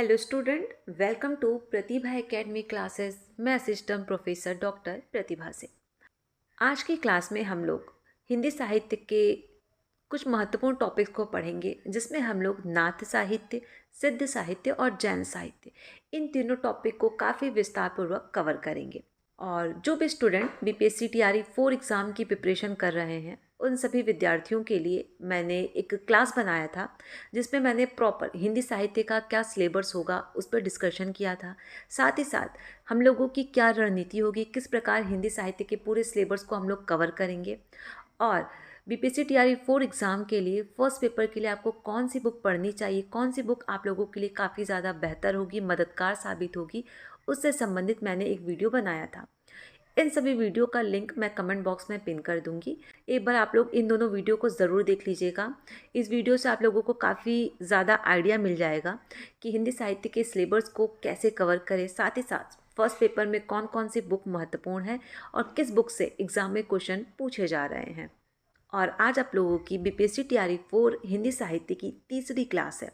Hello student, welcome to Pratibha academy classes. मैं assistant professor doctor Pratibha से। आज की क्लास में हम लोग हिंदी साहित्य के कुछ महत्वपूर्ण टॉपिक्स को पढ़ेंगे, जिसमें हम लोग नाथ साहित्य, सिद्ध साहित्य और जैन साहित्य, इन तीनों टॉपिक को काफ़ी विस्तारपूर्वक कवर करेंगे। और जो भी स्टूडेंट बीपीएससी टीआरई 4 एग्ज़ाम की प्रिपरेशन कर रहे हैं, उन सभी विद्यार्थियों के लिए मैंने एक क्लास बनाया था, जिसमें मैंने प्रॉपर हिंदी साहित्य का क्या सिलेबस होगा उस पर डिस्कशन किया था। साथ ही साथ हम लोगों की क्या रणनीति होगी, किस प्रकार हिंदी साहित्य के पूरे सिलेबस को हम लोग कवर करेंगे, और बीपीएससी टीआरई 4 एग्ज़ाम के लिए फर्स्ट पेपर के लिए आपको कौन सी बुक पढ़नी चाहिए, कौन सी बुक आप लोगों के लिए काफ़ी ज़्यादा बेहतर होगी, मददगार साबित होगी, उससे संबंधित मैंने एक वीडियो बनाया था। इन सभी वीडियो का लिंक मैं कमेंट बॉक्स में पिन कर दूंगी। एक बार आप लोग इन दोनों वीडियो को ज़रूर देख लीजिएगा। इस वीडियो से आप लोगों को काफ़ी ज़्यादा आइडिया मिल जाएगा कि हिंदी साहित्य के सिलेबस को कैसे कवर करें, साथ ही साथ फर्स्ट पेपर में कौन कौन सी बुक महत्वपूर्ण है और किस बुक से एग्ज़ाम में क्वेश्चन पूछे जा रहे हैं। और आज आप लोगों की बीपीएससी टीआरई 4 हिंदी साहित्य की तीसरी क्लास है।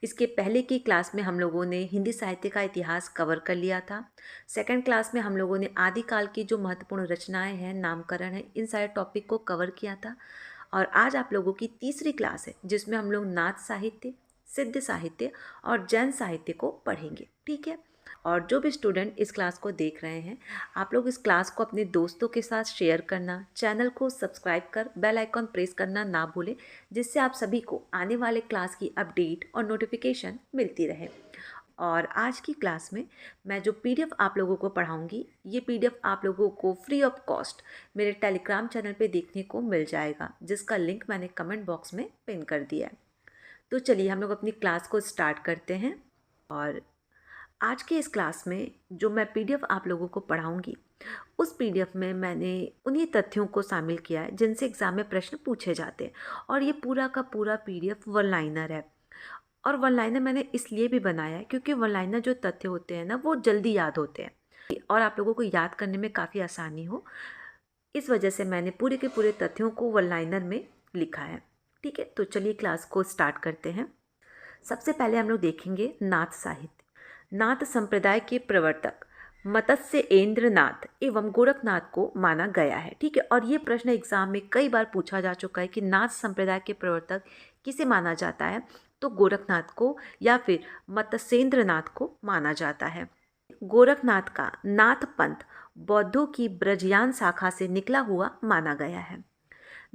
इसके पहले की क्लास में हम लोगों ने हिंदी साहित्य का इतिहास कवर कर लिया था। सेकंड क्लास में हम लोगों ने आदिकाल की जो महत्वपूर्ण रचनाएं हैं, नामकरण है, इन सारे टॉपिक को कवर किया था। और आज आप लोगों की तीसरी क्लास है, जिसमें हम लोग नाथ साहित्य, सिद्ध साहित्य और जैन साहित्य को पढ़ेंगे। ठीक है। और जो भी स्टूडेंट इस क्लास को देख रहे हैं, आप लोग इस क्लास को अपने दोस्तों के साथ शेयर करना, चैनल को सब्सक्राइब कर बेल आइकॉन प्रेस करना ना भूलें, जिससे आप सभी को आने वाले क्लास की अपडेट और नोटिफिकेशन मिलती रहे। और आज की क्लास में मैं जो पीडीएफ आप लोगों को पढ़ाऊंगी, ये पीडीएफ आप लोगों को फ्री ऑफ कॉस्ट मेरे टेलीग्राम चैनल पे देखने को मिल जाएगा, जिसका लिंक मैंने कमेंट बॉक्स में पिन कर दिया है। तो चलिए हम लोग अपनी क्लास को स्टार्ट करते हैं। और आज के इस क्लास में जो मैं पीडीएफ आप लोगों को पढ़ाऊंगी, उस पीडीएफ में मैंने उन्हीं तथ्यों को शामिल किया है जिनसे एग्ज़ाम में प्रश्न पूछे जाते हैं। और ये पूरा का पूरा पीडीएफ वन लाइनर है। और वन लाइनर मैंने इसलिए भी बनाया है क्योंकि वन लाइनर जो तथ्य होते हैं ना, वो जल्दी याद होते हैं और आप लोगों को याद करने में काफ़ी आसानी हो, इस वजह से मैंने पूरे के पूरे तथ्यों को वन लाइनर में लिखा है। ठीक है, तो चलिए क्लास को स्टार्ट करते हैं। सबसे पहले हम लोग देखेंगे नाथ साहित्य। नाथ संप्रदाय के प्रवर्तक मत्स्येंद्र नाथ एवं गोरखनाथ को माना गया है। ठीक है, और ये प्रश्न एग्जाम में कई बार पूछा जा चुका है कि नाथ संप्रदाय के प्रवर्तक किसे माना जाता है, तो गोरखनाथ को या फिर मत्स्येंद्र नाथ को माना जाता है। गोरखनाथ का नाथ पंथ बौद्धों की ब्रजयान शाखा से निकला हुआ माना गया है।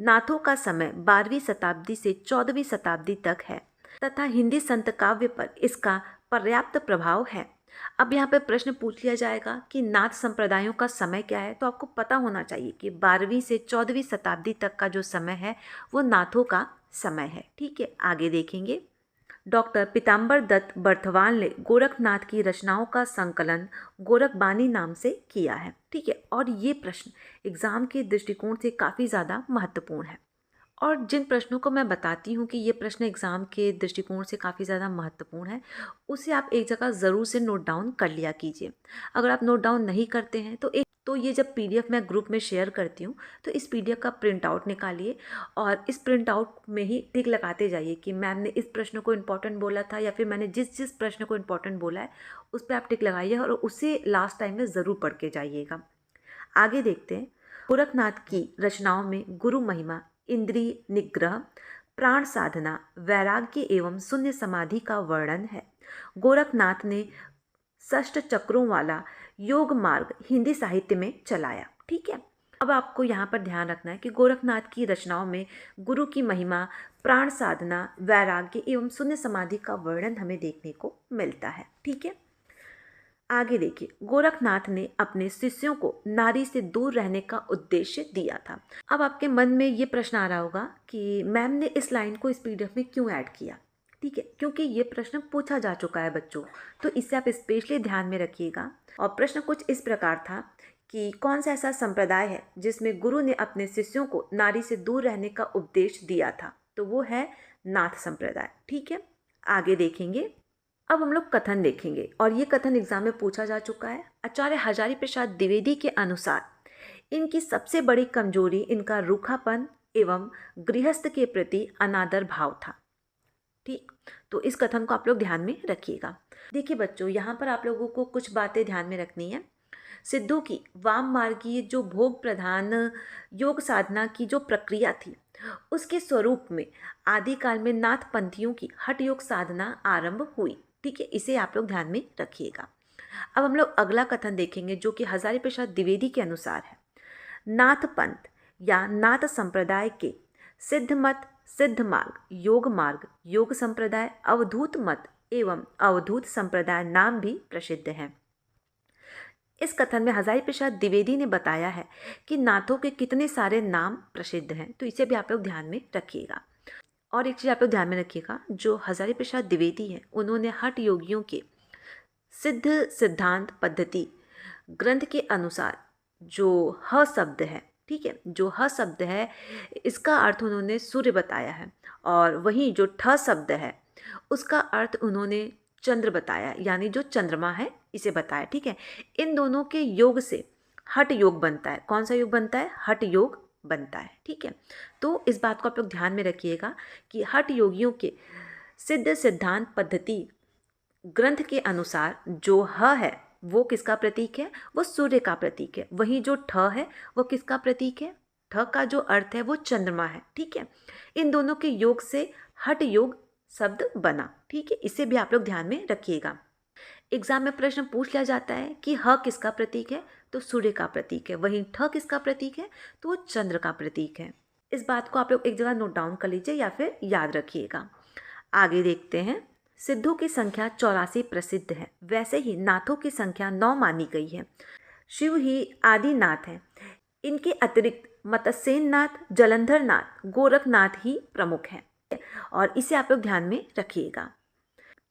नाथों का समय 12वीं शताब्दी से 14वीं शताब्दी तक है तथा हिंदी संत काव्य पर इसका पर्याप्त प्रभाव है। अब यहाँ पे प्रश्न पूछ लिया जाएगा कि नाथ संप्रदायों का समय क्या है, तो आपको पता होना चाहिए कि 12वीं से 14वीं शताब्दी तक का जो समय है वो नाथों का समय है। ठीक है, आगे देखेंगे। डॉक्टर पीताम्बर दत्त बर्थवाल ने गोरखनाथ की रचनाओं का संकलन गोरखबानी नाम से किया है। ठीक है, और ये प्रश्न एग्जाम के दृष्टिकोण से काफ़ी ज़्यादा महत्वपूर्ण है। और जिन प्रश्नों को मैं बताती हूँ कि ये प्रश्न एग्ज़ाम के दृष्टिकोण से काफ़ी ज़्यादा महत्वपूर्ण है, उसे आप एक जगह ज़रूर से नोट डाउन कर लिया कीजिए। अगर आप नोट डाउन नहीं करते हैं तो ये जब पीडीएफ मैं ग्रुप में शेयर करती हूँ, तो इस पीडीएफ का प्रिंट आउट निकालिए और इस प्रिंट आउट में ही टिक लगाते जाइए कि मैम ने इस प्रश्न को इम्पोर्टेंट बोला था, या फिर मैंने जिस जिस प्रश्न को इम्पोर्टेंट बोला है उस पर आप टिक लगाइए और उसे लास्ट टाइम में ज़रूर पढ़ के जाइएगा। आगे देखते हैं। गोरखनाथ की रचनाओं में गुरु महिमा, इंद्रिय निग्रह, प्राण साधना, वैराग्य एवं शून्य समाधि का वर्णन है। गोरखनाथ ने षष्ठ चक्रों वाला योग मार्ग हिंदी साहित्य में चलाया। ठीक है, अब आपको यहाँ पर ध्यान रखना है कि गोरखनाथ की रचनाओं में गुरु की महिमा, प्राण साधना, वैराग्य एवं शून्य समाधि का वर्णन हमें देखने को मिलता है। ठीक है, आगे देखिए। गोरखनाथ ने अपने शिष्यों को नारी से दूर रहने का उद्देश्य दिया था। अब आपके मन में ये प्रश्न आ रहा होगा कि मैम ने इस लाइन को इस पीडीएफ में क्यों ऐड किया। ठीक है, क्योंकि ये प्रश्न पूछा जा चुका है बच्चों, तो इसे आप स्पेशली ध्यान में रखिएगा। और प्रश्न कुछ इस प्रकार था कि कौन सा ऐसा संप्रदाय है जिसमें गुरु ने अपने शिष्यों को नारी से दूर रहने का उपदेश दिया था, तो वो है नाथ संप्रदाय। ठीक है, आगे देखेंगे। अब हम लोग कथन देखेंगे, और ये कथन एग्जाम में पूछा जा चुका है। आचार्य हजारी प्रसाद द्विवेदी के अनुसार इनकी सबसे बड़ी कमजोरी इनका रूखापन एवं गृहस्थ के प्रति अनादर भाव था। ठीक, तो इस कथन को आप लोग ध्यान में रखिएगा। देखिए बच्चों, यहाँ पर आप लोगों को कुछ बातें ध्यान में रखनी है। सिद्धों की वाम मार्गीय जो भोग प्रधान योग साधना की जो प्रक्रिया थी, उसके स्वरूप में आदिकाल में नाथ पंथियों की हठ योग साधना आरंभ हुई। ठीक है, इसे आप लोग ध्यान में रखिएगा। अब हम लोग अगला कथन देखेंगे जो कि हजारी प्रसाद द्विवेदी के अनुसार है। नाथ पंथ या नाथ संप्रदाय के सिद्ध मत, सिद्ध मार्ग, योग संप्रदाय, अवधूत मत एवं अवधूत संप्रदाय नाम भी प्रसिद्ध हैं। इस कथन में हजारी प्रसाद द्विवेदी ने बताया है कि नाथों के कितने सारे नाम प्रसिद्ध हैं, तो इसे भी आप लोग ध्यान में रखिएगा। और एक चीज़ आप लोग ध्यान में रखिएगा, जो हजारी प्रसाद द्विवेदी हैं उन्होंने हठ योगियों के सिद्ध सिद्धांत पद्धति ग्रंथ के अनुसार जो ह शब्द है, ठीक है, जो ह शब्द है इसका अर्थ उन्होंने सूर्य बताया है, और वहीं जो ठ शब्द है उसका अर्थ उन्होंने चंद्र बताया, यानी जो चंद्रमा है इसे बताया। ठीक है, इन दोनों के योग से हठ योग बनता है। कौन सा योग बनता है? हठ योग बनता है। ठीक है, तो इस बात को आप लोग ध्यान में रखिएगा कि हठ योगियों के सिद्ध सिद्धांत पद्धति ग्रंथ के अनुसार जो ह है वो किसका प्रतीक है? वो सूर्य का प्रतीक है। वहीं जो ठ है वो किसका प्रतीक है? ठ का जो अर्थ है वो चंद्रमा है। ठीक है, इन दोनों के योग से हठ योग शब्द बना। ठीक है, इसे भी आप लोग ध्यान में रखिएगा। एग्जाम में प्रश्न पूछ लिया जाता है कि ह किसका प्रतीक है? तो सूर्य का प्रतीक है। वहीं ठ किसका प्रतीक है? तो वो चंद्र का प्रतीक है। इस बात को आप लोग एक जगह नोट डाउन कर लीजिए या फिर याद रखिएगा। आगे देखते हैं। सिद्धों की संख्या 84 प्रसिद्ध है, वैसे ही नाथों की संख्या 9 मानी गई है। शिव ही आदि नाथ है। इनके अतिरिक्त मत्स्येन नाथ, जलंधर नाथ, गोरखनाथ ही प्रमुख हैं। और इसे आप लोग ध्यान में रखिएगा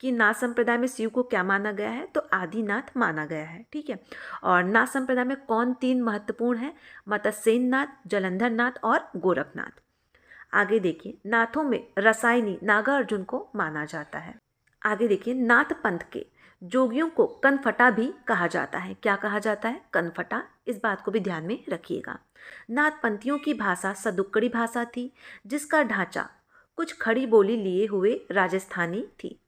कि नाथ संप्रदाय में शिव को क्या माना गया है? तो आदिनाथ माना गया है। ठीक है, और नाथ संप्रदाय में कौन 3 महत्वपूर्ण है? मत्स्येन नाथ, जलंधर नाथ और गोरखनाथ। आगे देखिए, नाथों में रसायनी नागार्जुन को माना जाता है। आगे देखिए, नाथ पंथ के जोगियों को कनफटा भी कहा जाता है। क्या कहा जाता है? कनफटा। इस बात को भी ध्यान में रखिएगा। नाथ पंथियों की भाषा सदुक्कड़ी भाषा थी, जिसका ढांचा कुछ खड़ी बोली लिए हुए राजस्थानी थी।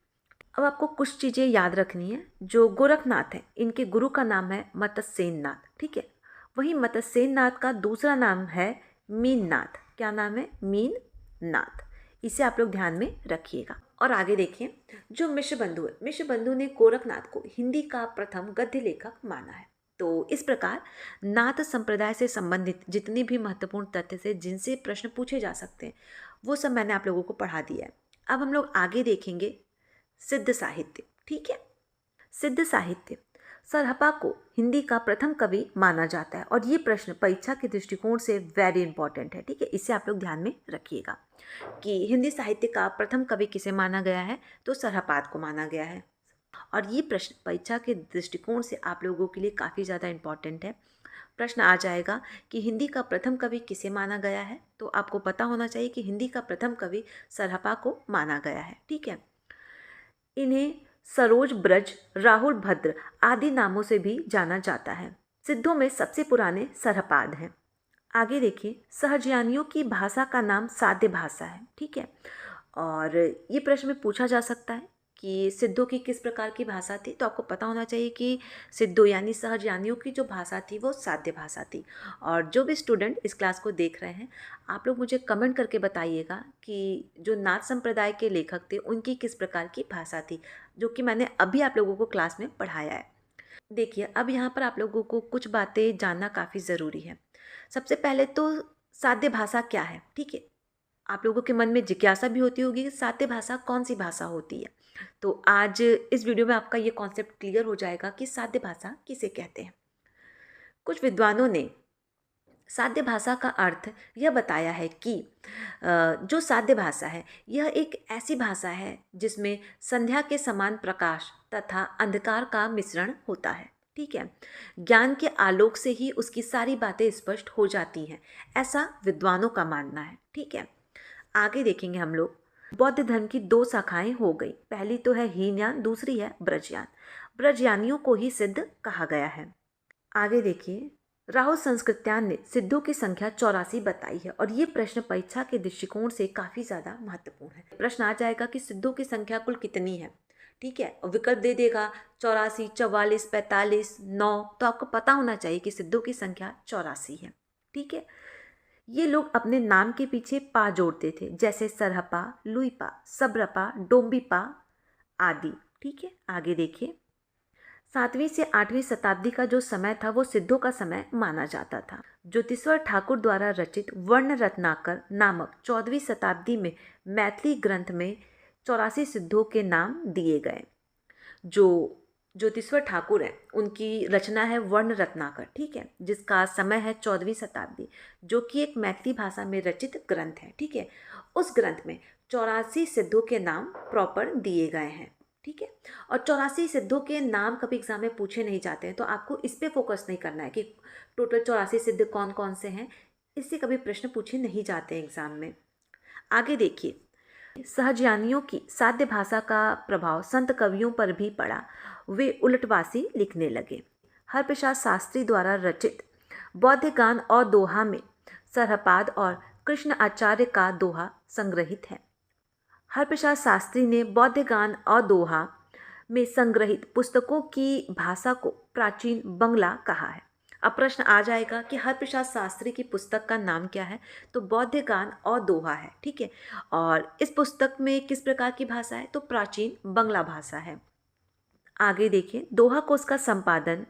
अब आपको कुछ चीज़ें याद रखनी है। जो गोरखनाथ है, इनके गुरु का नाम है मत्स्येन नाथ। ठीक है, वहीं मत्स्येन नाथ का दूसरा नाम है मीन नाथ। क्या नाम है? मीन नाथ। इसे आप लोग ध्यान में रखिएगा। और आगे देखिए, जो मिश्र बंधु है, मिश्र बंधु ने गोरखनाथ को हिंदी का प्रथम गद्य लेखक माना है। तो इस प्रकार नाथ संप्रदाय से संबंधित जितने भी महत्वपूर्ण तथ्य से जिनसे प्रश्न पूछे जा सकते हैं वो सब मैंने आप लोगों को पढ़ा दिया है। अब हम लोग आगे देखेंगे सिद्ध साहित्य। ठीक है, सिद्ध साहित्य। सरहपा को हिंदी का प्रथम कवि माना जाता है, और ये प्रश्न परीक्षा के दृष्टिकोण से वेरी इंपॉर्टेंट है। ठीक है, इसे आप लोग ध्यान में रखिएगा कि हिंदी साहित्य का प्रथम कवि किसे माना गया है? तो सरहपाद को माना गया है। और ये प्रश्न परीक्षा के दृष्टिकोण से आप लोगों के लिए काफ़ी ज़्यादा इंपॉर्टेंट है। प्रश्न आ जाएगा कि हिंदी का प्रथम कवि किसे माना गया है, तो आपको पता होना चाहिए कि हिंदी का प्रथम कवि सरहपा को माना गया है। ठीक है, इन्हें सरोज ब्रज, राहुल भद्र आदि नामों से भी जाना जाता है। सिद्धों में सबसे पुराने सरहपाद हैं। आगे देखिए, सहजयानियों की भाषा का नाम साध्य भाषा है। ठीक है, और ये प्रश्न में पूछा जा सकता है कि सिद्धों की किस प्रकार की भाषा थी, तो आपको पता होना चाहिए कि सिद्धों यानी सहजयानियों की जो भाषा थी वो साध्य भाषा थी। और जो भी स्टूडेंट इस क्लास को देख रहे हैं, आप लोग मुझे कमेंट करके बताइएगा कि जो नाथ संप्रदाय के लेखक थे उनकी किस प्रकार की भाषा थी, जो कि मैंने अभी आप लोगों को क्लास में पढ़ाया है। देखिए, अब यहाँ पर आप लोगों को कुछ बातें जानना काफ़ी ज़रूरी है। सबसे पहले तो साध्य भाषा क्या है? ठीक है, आप लोगों के मन में जिज्ञासा भी होती होगी कि साध्य भाषा कौन सी भाषा होती है। तो आज इस वीडियो में आपका ये कॉन्सेप्ट क्लियर हो जाएगा कि साध्य भाषा किसे कहते हैं। कुछ विद्वानों ने साध्य भाषा का अर्थ यह बताया है कि जो साध्य भाषा है यह एक ऐसी भाषा है जिसमें संध्या के समान प्रकाश तथा अंधकार का मिश्रण होता है। ठीक है, ज्ञान के आलोक से ही उसकी सारी बातें स्पष्ट हो जाती हैं, ऐसा विद्वानों का मानना है। ठीक है, आगे देखेंगे हम लोग। बौद्ध धर्म की 2 शाखाएं हो गई। पहली तो है हीनयान, दूसरी है ब्रजयान। ब्रजयानियों को ही सिद्ध कहा गया है। आगे देखिए, राहुल संस्कृत्यायन ने सिद्धों की संख्या 84 बताई है और ये प्रश्न परीक्षा के दृष्टिकोण से काफ़ी ज़्यादा महत्वपूर्ण है। प्रश्न आ जाएगा कि सिद्धों की संख्या कुल कितनी है, ठीक है, और विकल्प दे देगा 84, 44, 45, 9। तो आपको पता होना चाहिए कि सिद्धों की संख्या 84 है, ठीक है। ये लोग अपने नाम के पीछे पा जोड़ते थे, जैसे सरहपा, लुईपा, सबरपा, डोम्बीपा आदि, ठीक है। आगे देखिए, 7वीं से 8वीं शताब्दी का जो समय था वो सिद्धों का समय माना जाता था। ज्योतिश्वर ठाकुर द्वारा रचित वर्ण रत्नाकर नामक 14वीं शताब्दी में मैथिली ग्रंथ में 84 सिद्धों के नाम दिए गए। जो ज्योतिश्वर ठाकुर हैं उनकी रचना है वर्ण रत्नाकर, ठीक है, जिसका समय है 14वीं शताब्दी, जो कि एक मैथिली भाषा में रचित ग्रंथ है, ठीक है। उस ग्रंथ में 84 सिद्धों के नाम प्रॉपर दिए गए हैं, ठीक है। और 84 सिद्धों के नाम कभी एग्जाम में पूछे नहीं जाते हैं, तो आपको इस पे फोकस नहीं करना है कि टोटल 84 सिद्ध कौन कौन से हैं, इससे कभी प्रश्न पूछे नहीं जाते हैं एग्जाम में। आगे देखिए, सहजयानियों की साध्य भाषा का प्रभाव संत कवियों पर भी पड़ा। वे उलटवासी लिखने लगे। हरप्रसाद शास्त्री द्वारा रचित बौद्ध गान और दोहा में सरहपाद और कृष्ण आचार्य का दोहा संग्रहित है। हरप्रसाद शास्त्री ने बौद्ध गान और दोहा में संग्रहित पुस्तकों की भाषा को प्राचीन बंगला कहा है। अब प्रश्न आ जाएगा कि हरप्रसाद शास्त्री की पुस्तक का नाम क्या है, तो बौद्ध गान और दोहा है, ठीक है। और इस पुस्तक में किस प्रकार की भाषा है, तो प्राचीन बंगला भाषा है। आगे देखिए, दोहा कोश का संपादन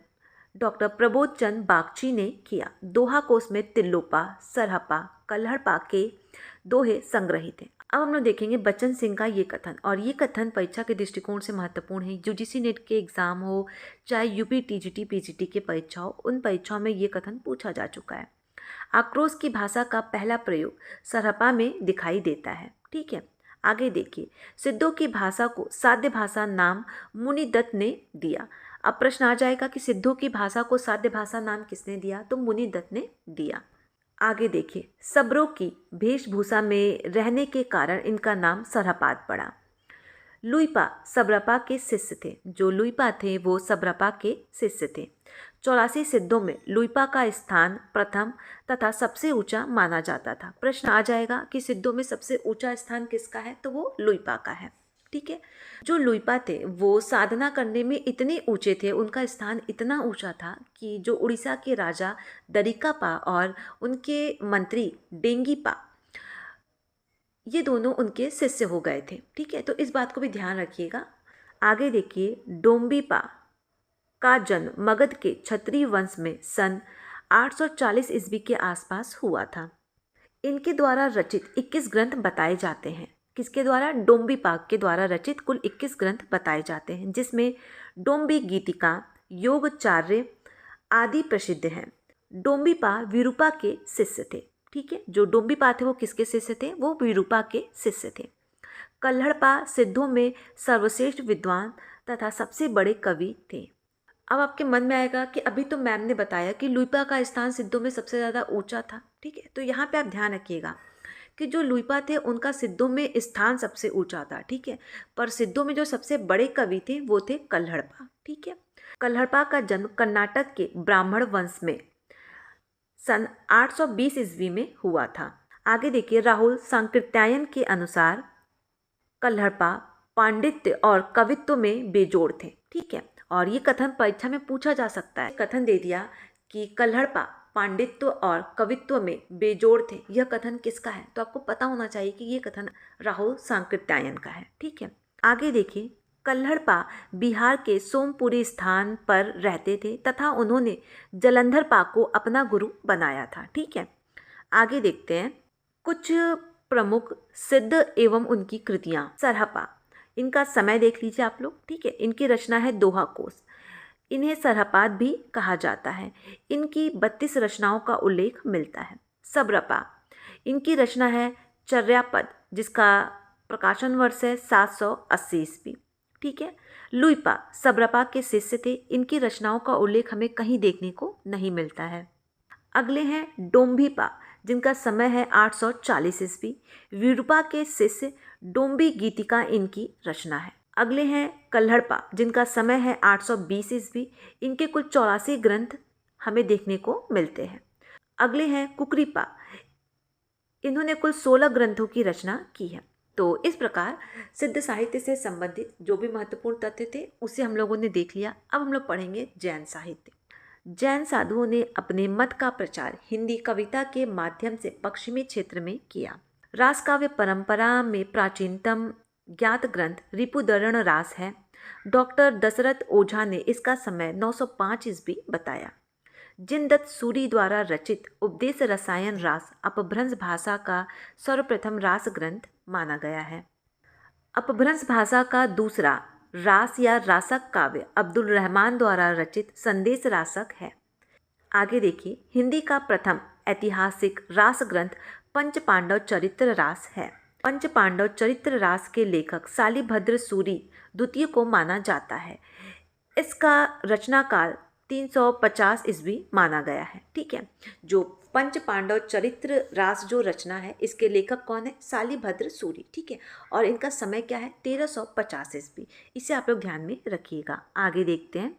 डॉक्टर प्रबोध चंद बागची ने किया। दोहा कोश में तिल्लोपा, सरहपा, कल्हड़पा के दोहे संग्रहित हैं। अब हम लोग देखेंगे बच्चन सिंह का ये कथन, और ये कथन परीक्षा के दृष्टिकोण से महत्वपूर्ण है। यूजीसी नेट के एग्जाम हो, चाहे यूपी टीजीटी पीजीटी के परीक्षा हो, उन परीक्षाओं में ये कथन पूछा जा चुका है। आक्रोश की भाषा का पहला प्रयोग सरहपा में दिखाई देता है, ठीक है। आगे देखिए, सिद्धों की भाषा को साध्य भाषा नाम मुनिदत्त ने दिया। अब प्रश्न आ जाएगा कि सिद्धों की भाषा को साध्य भाषा नाम किसने दिया, तो मुनिदत्त ने दिया। आगे देखिए, सबरों की वेशभूषा में रहने के कारण इनका नाम सरहपाद पड़ा। लुईपा सबरपा के शिष्य थे। जो लुईपा थे वो सबरपा के शिष्य थे। 84 सिद्धों में लुईपा का स्थान प्रथम तथा सबसे ऊंचा माना जाता था। प्रश्न आ जाएगा कि सिद्धों में सबसे ऊंचा स्थान किसका है, तो वो लुईपा का है, ठीक है। जो लुईपा थे वो साधना करने में इतने ऊंचे थे, उनका स्थान इतना ऊंचा था कि जो उड़ीसा के राजा दरिकापा और उनके मंत्री डेंगीपा, ये दोनों उनके शिष्य हो गए थे, ठीक है। तो इस बात को भी ध्यान रखिएगा। आगे देखिए, डोम्बीपा का जन्म मगध के क्षत्रिय वंश में सन 840 ईस्वी के आसपास हुआ था। इनके द्वारा रचित 21 ग्रंथ बताए जाते हैं। किसके द्वारा, डोम्बीपा के द्वारा रचित कुल 21 ग्रंथ बताए जाते हैं, जिसमें डोम्बी गीतिका, योगचार्य आदि प्रसिद्ध हैं। डोम्बीपा विरूपा के शिष्य थे, ठीक है। जो डोम्बीपा थे वो किसके शिष्य थे, वो विरूपा के शिष्य थे। कल्हड़पा सिद्धों में सर्वश्रेष्ठ विद्वान तथा सबसे बड़े कवि थे। अब आपके मन में आएगा कि अभी तो मैम ने बताया कि लुईपा का स्थान सिद्धों में सबसे ज़्यादा ऊंचा था, ठीक है। तो यहाँ पे आप ध्यान रखिएगा कि जो लुईपा थे उनका सिद्धों में स्थान सबसे ऊंचा था, ठीक है। पर सिद्धों में जो सबसे बड़े कवि थे वो थे कल्हड़पा, ठीक है। कल्हड़पा का जन्म कर्नाटक के ब्राह्मण वंश में सन 820 ईस्वी में हुआ था। आगे देखिए, राहुल सांकृत्यायन के अनुसार कल्हड़पा पांडित्य और कवित्व में बेजोड़ थे, ठीक है। और ये कथन परीक्षा में पूछा जा सकता है। कथन दे दिया कि कल्हड़पा पांडित्य और कवित्व में बेजोड़ थे, यह कथन किसका है, तो आपको पता होना चाहिए कि ये कथन राहुल सांकृत्यायन का है, ठीक है। आगे देखिए, कल्हड़पा बिहार के सोमपुरी स्थान पर रहते थे तथा उन्होंने जलंधरपा को अपना गुरु बनाया था, ठीक है। आगे देखते हैं कुछ प्रमुख सिद्ध एवं उनकी कृतियाँ। सरहपा, इनका समय देख लीजिए आप लोग, ठीक है। इनकी रचना है दोहा कोश। इन्हें सरहपाद भी कहा जाता है। इनकी 32 रचनाओं का उल्लेख मिलता है। सबरपा, इनकी रचना है चर्यापद, जिसका प्रकाशन वर्ष है 780 ईस्वी, ठीक है। लुईपा सबरपा के शिष्य थे। इनकी रचनाओं का उल्लेख हमें कहीं देखने को नहीं मिलता है। अगले हैं डोम्बीपा, जिनका समय है 840 ईस्वी। विरूपा के शिष्य डोम्बी गीतिका इनकी रचना है। अगले हैं कल्हड़पा, जिनका समय है 820 ईस्वी। इनके कुल 84 ग्रंथ हमें देखने को मिलते हैं। अगले हैं कुकरीपा। इन्होंने कुल 16 ग्रंथों की रचना की है। तो इस प्रकार सिद्ध साहित्य से संबंधित जो भी महत्वपूर्ण तथ्य थे उसे हम लोगों ने देख लिया। अब हम लोग पढ़ेंगे जैन साहित्य। जैन साधुओं ने अपने मत का प्रचार हिंदी कविता के माध्यम से पश्चिमी क्षेत्र में किया। रास काव्य परंपरा में प्राचीनतम ज्ञात ग्रंथ रिपुदरण रास है। डॉक्टर दशरथ ओझा ने इसका समय 905 ईस्वी बताया। जिनदत्त सूरी द्वारा रचित उपदेश रसायन रास अपभ्रंश भाषा का सर्वप्रथम रास ग्रंथ माना गया है। अपभ्रंश भाषा का दूसरा रास या रासक काव्य अब्दुल रहमान द्वारा रचित संदेश रासक है। आगे देखिए, हिंदी का प्रथम ऐतिहासिक रास ग्रंथ पंच पांडव चरित्र रास है। पंच पांडव चरित्र रास के लेखक शालिभद्र सूरी द्वितीय को माना जाता है। इसका रचना काल 350 ईस्वी माना गया है। ठीक है, जो पंच पांडव चरित्र रास जो रचना है इसके लेखक कौन है? शालिभद्र सूरी। ठीक है, और इनका समय क्या है? 1350 ईस्वी। इसे आप लोग ध्यान में रखिएगा। आगे देखते हैं।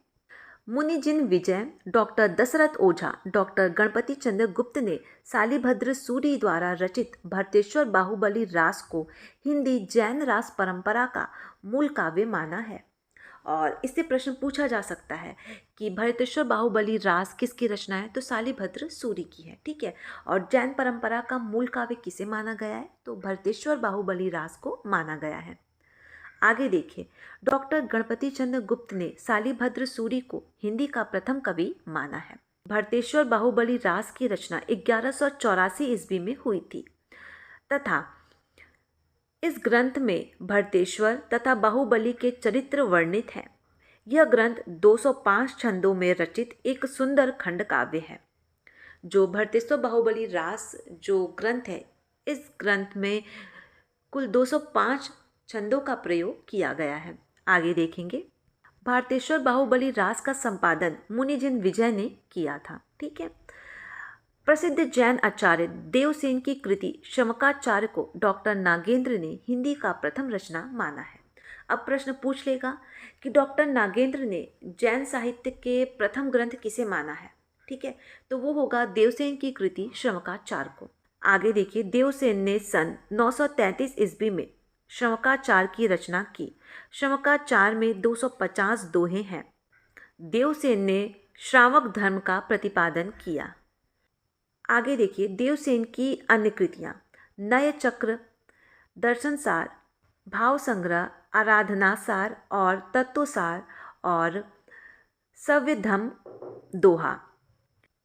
मुनिजिन विजय, डॉक्टर दशरथ ओझा, डॉक्टर गणपति चंद्र गुप्त ने शालिभद्र सूरी द्वारा रचित भरतेश्वर बाहुबली रास को हिंदी जैन रास परंपरा का मूल काव्य माना है। और इससे प्रश्न पूछा जा सकता है कि भरतेश्वर बाहुबली रास किसकी रचना है? तो शालिभद्र सूरी की है। ठीक है, और जैन परंपरा का मूल काव्य किसे माना गया है? तो भरतेश्वर बाहुबली रास को माना गया है। आगे देखिए, डॉक्टर गणपति चंद्र गुप्त ने शालिभद्र सूरी को हिंदी का प्रथम कवि माना है। भरतेश्वर बाहुबली रास की रचना 1184 ईस्वी में हुई थी तथा इस ग्रंथ में भरतेश्वर तथा बाहुबली के चरित्र वर्णित हैं। यह ग्रंथ 205 छंदों में रचित एक सुंदर खंड काव्य है। जो भरतेश्वर बाहुबली रास जो ग्रंथ है, इस ग्रंथ में कुल 205 छंदों का प्रयोग किया गया है। आगे देखेंगे, भरतेश्वर बाहुबली रास का संपादन मुनिजिन विजय ने किया था। ठीक है, प्रसिद्ध जैन आचार्य देवसेन की कृति शमकाचार्य को डॉक्टर नागेंद्र ने हिंदी का प्रथम रचना माना है। अब प्रश्न पूछ लेगा कि डॉक्टर नागेंद्र ने जैन साहित्य के प्रथम ग्रंथ किसे माना है? ठीक है, तो वो होगा देवसेन की कृति शमकाचार्य को। आगे देखिए, देवसेन ने सन 933 ईस्वी में शमकाचार्य की रचना की। शमकाचार्य में 250 दोहे हैं। देवसेन ने श्रावक धर्म का प्रतिपादन किया। आगे देखिए, देवसेन की अन्य कृतियाँ नय चक्र, दर्शनसार, भाव संग्रह, आराधनासार और तत्वसार और सव्यधम दोहा।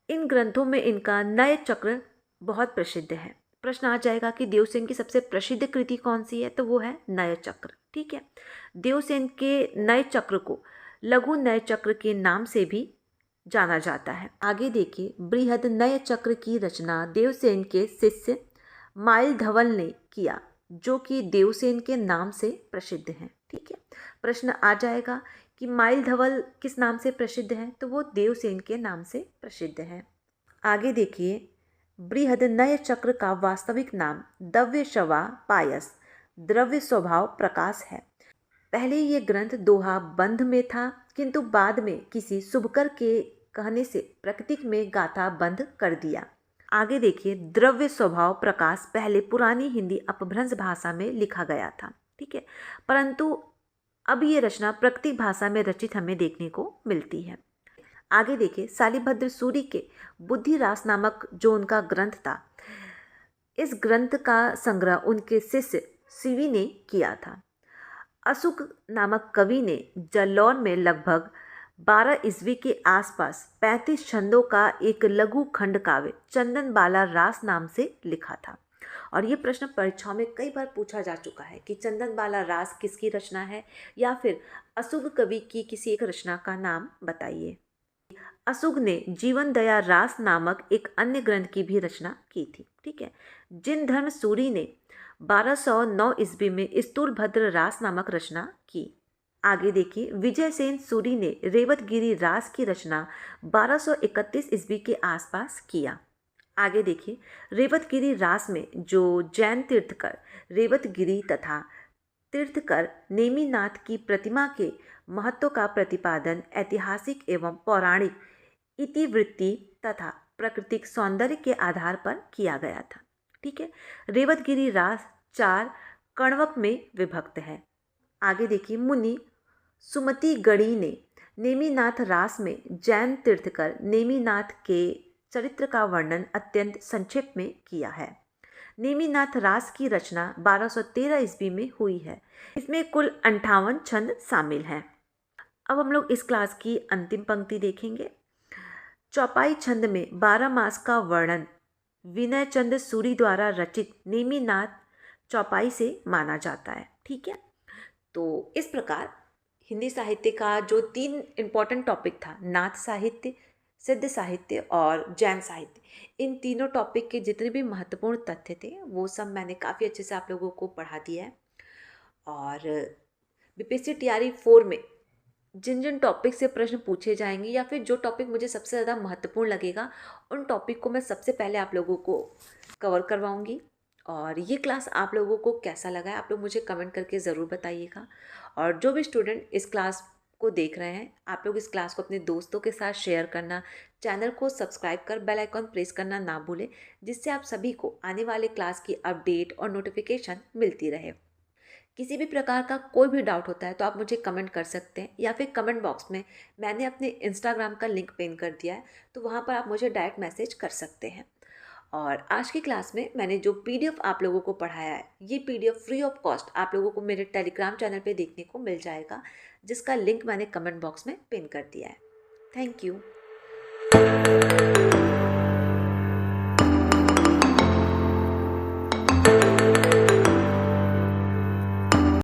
इन ग्रंथों में इनका नय चक्र बहुत प्रसिद्ध है। प्रश्न आ जाएगा कि देवसेन की सबसे प्रसिद्ध कृति कौन सी है? तो वो है नय चक्र। ठीक है, देवसेन के नय चक्र को लघु नय चक्र के नाम से भी जाना जाता है। आगे देखिए, बृहद नय चक्र की रचना देवसेन के शिष्य माइल धवल ने किया, जो कि देवसेन के नाम से प्रसिद्ध हैं। ठीक है, प्रश्न आ जाएगा कि माइल धवल किस नाम से प्रसिद्ध है? तो वो देवसेन के नाम से प्रसिद्ध है। आगे देखिए, बृहद नय चक्र का वास्तविक नाम दव्य शवा पायस द्रव्य स्वभाव प्रकाश है। पहले ये ग्रंथ दोहा बंध में था, किंतु बाद में किसी शुभकर के कहने से प्रकृतिक में गाथा बंद कर दिया। आगे देखिए, द्रव्य स्वभाव प्रकाश पहले पुरानी हिंदी अपभ्रंश भाषा में लिखा गया था। ठीक है, परंतु अब ये रचना प्राकृतिक भाषा में रचित हमें देखने को मिलती है। आगे देखिए, शालिभद्र सूरी के बुद्धि रास नामक जो उनका ग्रंथ था, इस ग्रंथ का संग्रह उनके शिष्य शिवी ने किया था। अशुक नामक कवि ने जलौन में लगभग 12 ईस्वी के आसपास 35 छंदों का एक लघु खंड काव्य चंदन बाला रास नाम से लिखा था। और ये प्रश्न परीक्षाओं में कई बार पूछा जा चुका है कि चंदन बाला रास किसकी रचना है, या फिर अशुक कवि की किसी एक रचना का नाम बताइए। अशुक ने जीवन दया रास नामक एक अन्य ग्रंथ की भी रचना की थी। ठीक है, जिन धर्म सूरी ने 1209 ईस्वी में स्थूलभद्र रास नामक रचना की। आगे देखिए, विजय सेन सूरी ने रेवतगिरी रास की रचना 1231 ईस्वी के आसपास किया। आगे देखिए, रेवतगिरी रास में जो जैन तीर्थकर रेवतगिरी तथा तीर्थकर नेमिनाथ की प्रतिमा के महत्व का प्रतिपादन ऐतिहासिक एवं पौराणिक इतिवृत्ति तथा प्राकृतिक सौंदर्य के आधार पर किया गया था। ठीक है। रेवतगिरी रास 4 कण्वक में विभक्त है। आगे देखिए, मुनि सुमतिगढ़ी ने नेमिनाथ रास में जैन तीर्थकर नेमिनाथ के चरित्र का वर्णन अत्यंत संक्षेप में किया है। नेमिनाथ रास की रचना 1213 ईस्वी में हुई है। इसमें कुल 58 छंद शामिल हैं। अब हम लोग इस क्लास की अंतिम पंक्ति देखेंगे। चौपाई छंद में 12 मास का वर्णन विनय चंद सूरी द्वारा रचित नेमिनाथ चौपाई से माना जाता है। ठीक है। तो इस प्रकार हिंदी साहित्य का जो 3 इम्पॉर्टेंट टॉपिक था, नाथ साहित्य, सिद्ध साहित्य और जैन साहित्य, इन तीनों टॉपिक के जितने भी महत्वपूर्ण तथ्य थे वो सब मैंने काफ़ी अच्छे से आप लोगों को पढ़ा दिया है। और बीपीएससी टीआरई 4 में जिन जिन टॉपिक से प्रश्न पूछे जाएंगे या फिर जो टॉपिक मुझे सबसे ज़्यादा महत्वपूर्ण लगेगा उन टॉपिक को मैं सबसे पहले आप लोगों को कवर करवाऊंगी। और ये क्लास आप लोगों को कैसा लगा है आप लोग मुझे कमेंट करके ज़रूर बताइएगा। और जो भी स्टूडेंट इस क्लास को देख रहे हैं आप लोग इस क्लास को अपने दोस्तों के साथ शेयर करना, चैनल को सब्सक्राइब कर बेल आइकॉन प्रेस करना ना भूलें, जिससे आप सभी को आने वाले क्लास की अपडेट और नोटिफिकेशन मिलती रहे। किसी भी प्रकार का कोई भी डाउट होता है तो आप मुझे कमेंट कर सकते हैं या फिर कमेंट बॉक्स में मैंने अपने इंस्टाग्राम का लिंक पिन कर दिया है, तो वहाँ पर आप मुझे डायरेक्ट मैसेज कर सकते हैं। और आज की क्लास में मैंने जो पीडीएफ आप लोगों को पढ़ाया है, ये पीडीएफ फ्री ऑफ कॉस्ट आप लोगों को मेरे टेलीग्राम चैनल पे देखने को मिल जाएगा, जिसका लिंक मैंने कमेंट बॉक्स में पिन कर दिया है। Thank you.